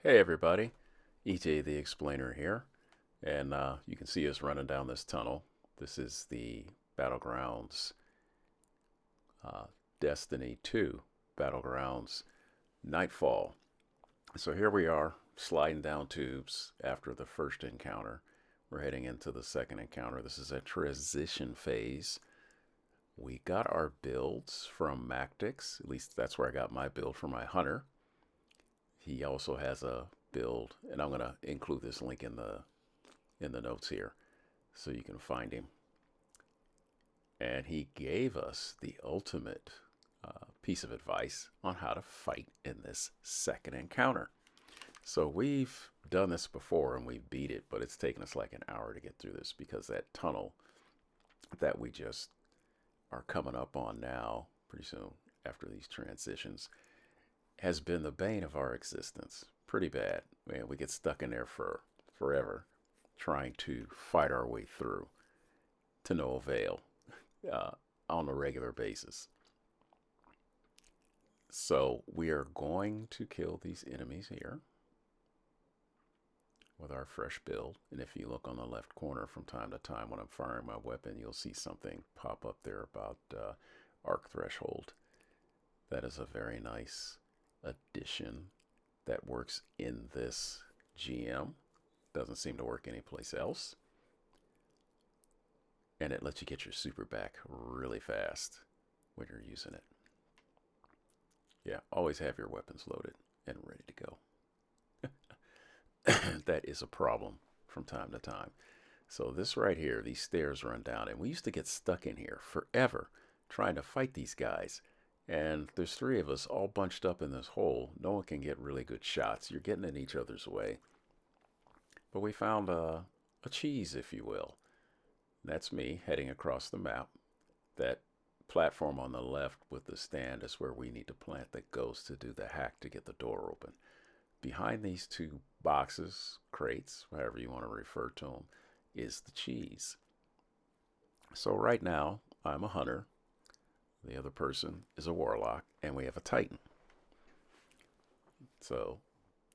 Hey everybody, EJ the Explainer here, and you can see us running down this tunnel. This is the Battlegrounds uh, Destiny 2 Battlegrounds Nightfall. So here we are, sliding down tubes after the first encounter. We're heading into the second encounter. This is a transition phase. We got our builds from Mactics, at least that's where I got my build for my hunter. He also has a build, and I'm gonna include this link in the notes here so you can find him. And he gave us the ultimate piece of advice on how to fight in this second encounter. So we've done this before and we beat it, but it's taken us like an hour to get through this because that tunnel that we just are coming up on now, pretty soon after these transitions, has been the bane of our existence. Pretty bad. Man, we get stuck in there for forever trying to fight our way through to no avail uh, on a regular basis. So we are going to kill these enemies here with our fresh build. And if you look on the left corner from time to time when I'm firing my weapon, you'll see something pop up there about arc threshold. That is a very nice addition that works in this GM. Doesn't seem to work anyplace else. And it lets you get your super back really fast when you're using it. Yeah, always have your weapons loaded and ready to go. That is a problem from time to time. So this right here, these stairs run down, and we used to get stuck in here forever trying to fight these guys. And there's three of us all bunched up in this hole. No one can get really good shots. You're getting in each other's way. But we found a cheese, if you will. That's me heading across the map. That platform on the left with the stand is where we need to plant the ghost to do the hack to get the door open. Behind these two boxes, crates, however you want to refer to them, is the cheese. So right now, I'm a hunter. The other person is a warlock, and we have a titan. So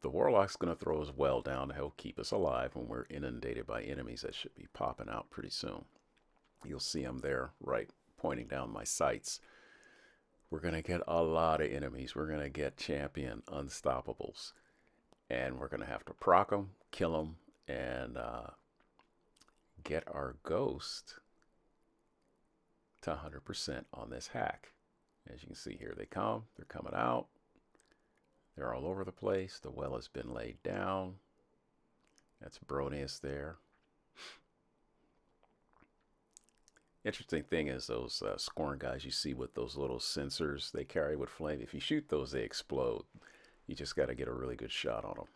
the warlock's going to throw his well down to help keep us alive when we're inundated by enemies that should be popping out pretty soon. You'll see them there, right, pointing down my sights. We're going to get a lot of enemies. We're going to get champion unstoppables. And we're going to have to proc them, kill them, and get our ghost to 100% on this hack. As you can see here, they come, they're coming out, they're all over the place. The well has been laid down. That's Bronius there. Interesting thing is those scorn guys you see with those little sensors they carry with flame. If you shoot those, they explode. You just got to get a really good shot on them.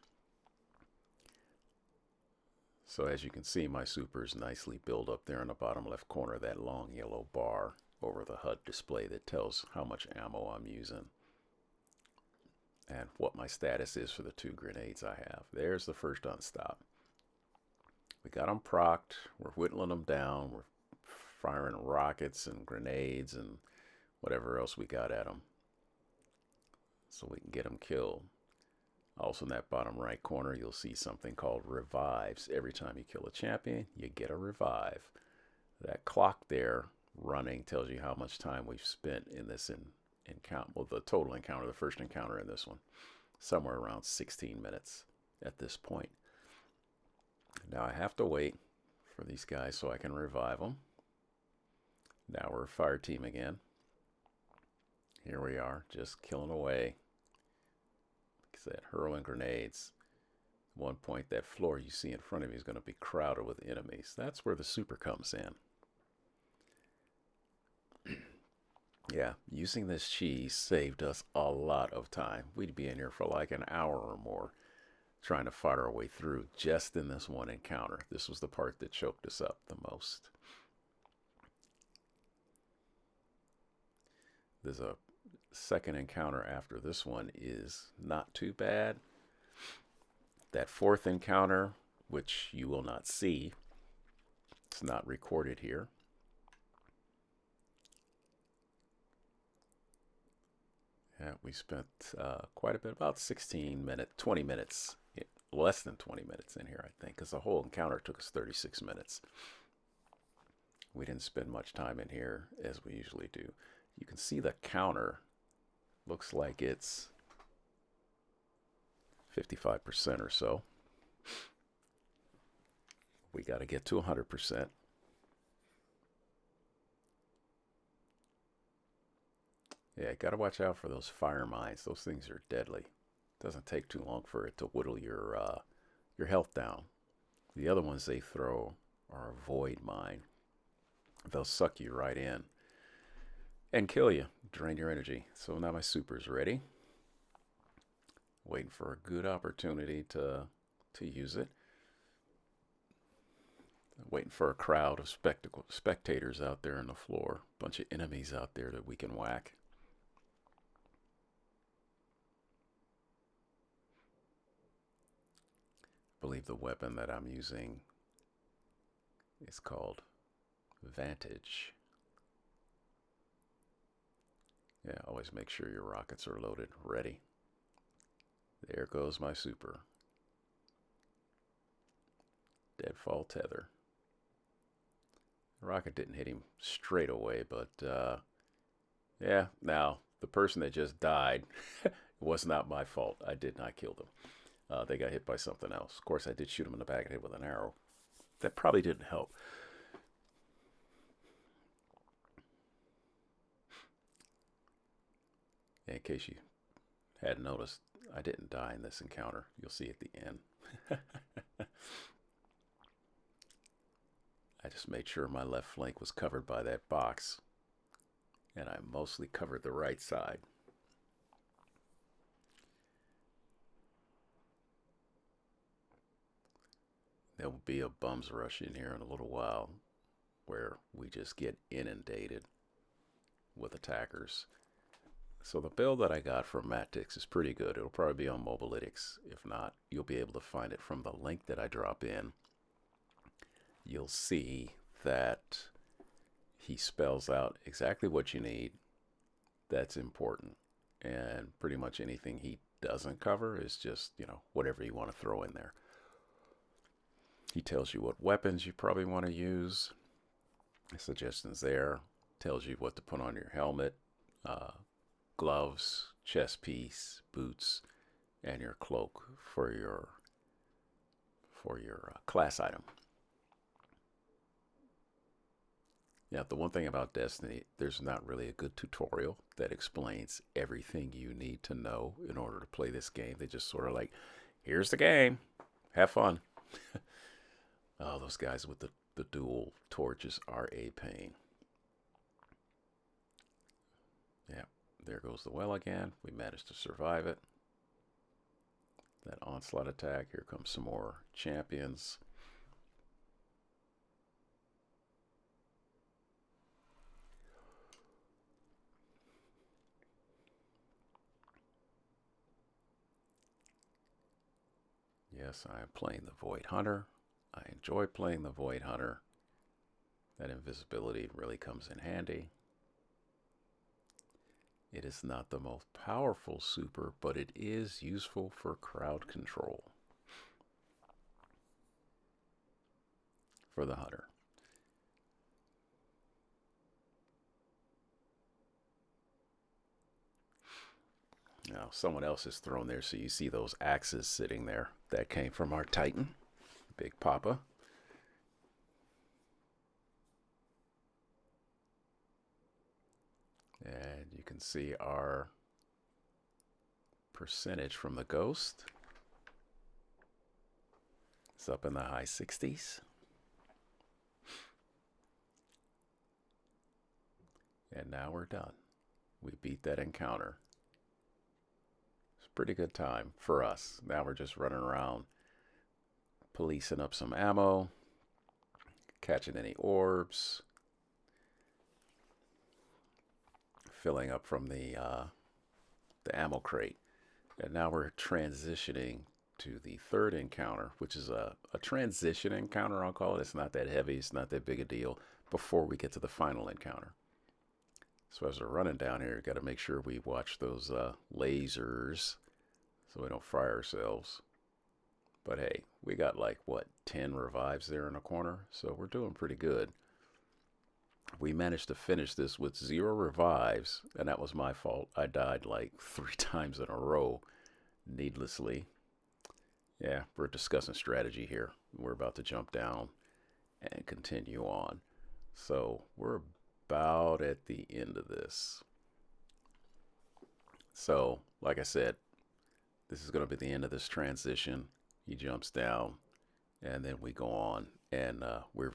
So as you can see, my supers nicely build up there in the bottom left corner, that long yellow bar over the HUD display that tells how much ammo I'm using and what my status is for the two grenades I have. There's the first unstop. We got them procced. We're whittling them down. We're firing rockets and grenades and whatever else we got at them so we can get them killed. Also in that bottom right corner, you'll see something called revives. Every time you kill a champion, you get a revive. That clock there running tells you how much time we've spent in this encounter. Well, the total encounter, the first encounter in this one, somewhere around 16 minutes at this point. Now I have to wait for these guys so I can revive them. Now we're a fire team again. Here we are, just killing away. That hurling grenades. At one point, that floor you see in front of you is going to be crowded with enemies. That's where the super comes in. Yeah, using this cheese saved us a lot of time. We'd be in here for like an hour or more trying to fight our way through just in this one encounter. This was the part that choked us up the most. There's a second encounter after this one is not too bad. That fourth encounter, which you will not see, it's not recorded here. Yeah, we spent quite a bit, about 16 minutes, 20 minutes less than 20 minutes in here, I think, because the whole encounter took us 36 minutes. We didn't spend much time in here as we usually do. You can see the counter looks like it's 55% or so. We got to get to 100%. Yeah, got to watch out for those fire mines. Those things are deadly. Doesn't take too long for it to whittle your health down. The other ones they throw are a void mine. They'll suck you right in and kill you, drain your energy. So now my super's ready. Waiting for a good opportunity to use it. Waiting for a crowd of spectators out there on the floor. Bunch of enemies out there that we can whack. I believe the weapon that I'm using is called Vantage. Yeah, always make sure your rockets are loaded, ready. There goes my super. Deadfall tether. The rocket didn't hit him straight away, but yeah, now the person that just died was not my fault. I did not kill them. They got hit by something else. Of course, I did shoot him in the back of the head with an arrow. That probably didn't help. In case you hadn't noticed, I didn't die in this encounter. You'll see at the end. I just made sure my left flank was covered by that box, and I mostly covered the right side. There will be a bums rush in here in a little while where we just get inundated with attackers. So the build that I got from Mactics is pretty good. It'll probably be on Mobilytics. If not, you'll be able to find it from the link that I drop in. You'll see that he spells out exactly what you need that's important. And pretty much anything he doesn't cover is just, whatever you want to throw in there. He tells you what weapons you probably want to use. Suggestions there. Tells you what to put on your helmet. Gloves, chest piece, boots, and your cloak for your class item. Yeah, the one thing about Destiny, there's not really a good tutorial that explains everything you need to know in order to play this game. They just sort of like, here's the game, have fun. Oh, those guys with the dual torches are a pain. Yeah. There goes the well again. We managed to survive it. That onslaught attack. Here comes some more champions. Yes, I am playing the Void Hunter. I enjoy playing the Void Hunter. That invisibility really comes in handy. It is not the most powerful super, but it is useful for crowd control for the hunter. Now, someone else is thrown there, so you see those axes sitting there. That came from our Titan, Big Papa. And you can see our percentage from the Ghost. It's up in the high 60s. And now we're done. We beat that encounter. It's a pretty good time for us. Now we're just running around policing up some ammo, catching any orbs, filling up from the ammo crate. And now we're transitioning to the third encounter, which is a transition encounter, I'll call it. It's not that heavy, it's not that big a deal before we get to the final encounter. So as we're running down here, got to make sure we watch those lasers so we don't fry ourselves. But hey, we got like, what, 10 revives there in the corner, so we're doing pretty good. We managed to finish this with 0 revives, and that was my fault. I died like 3 times in a row, needlessly. Yeah, we're discussing strategy here. We're about to jump down and continue on. So we're about at the end of this. So, like I said, this is going to be the end of this transition. He jumps down, and then we go on, and we're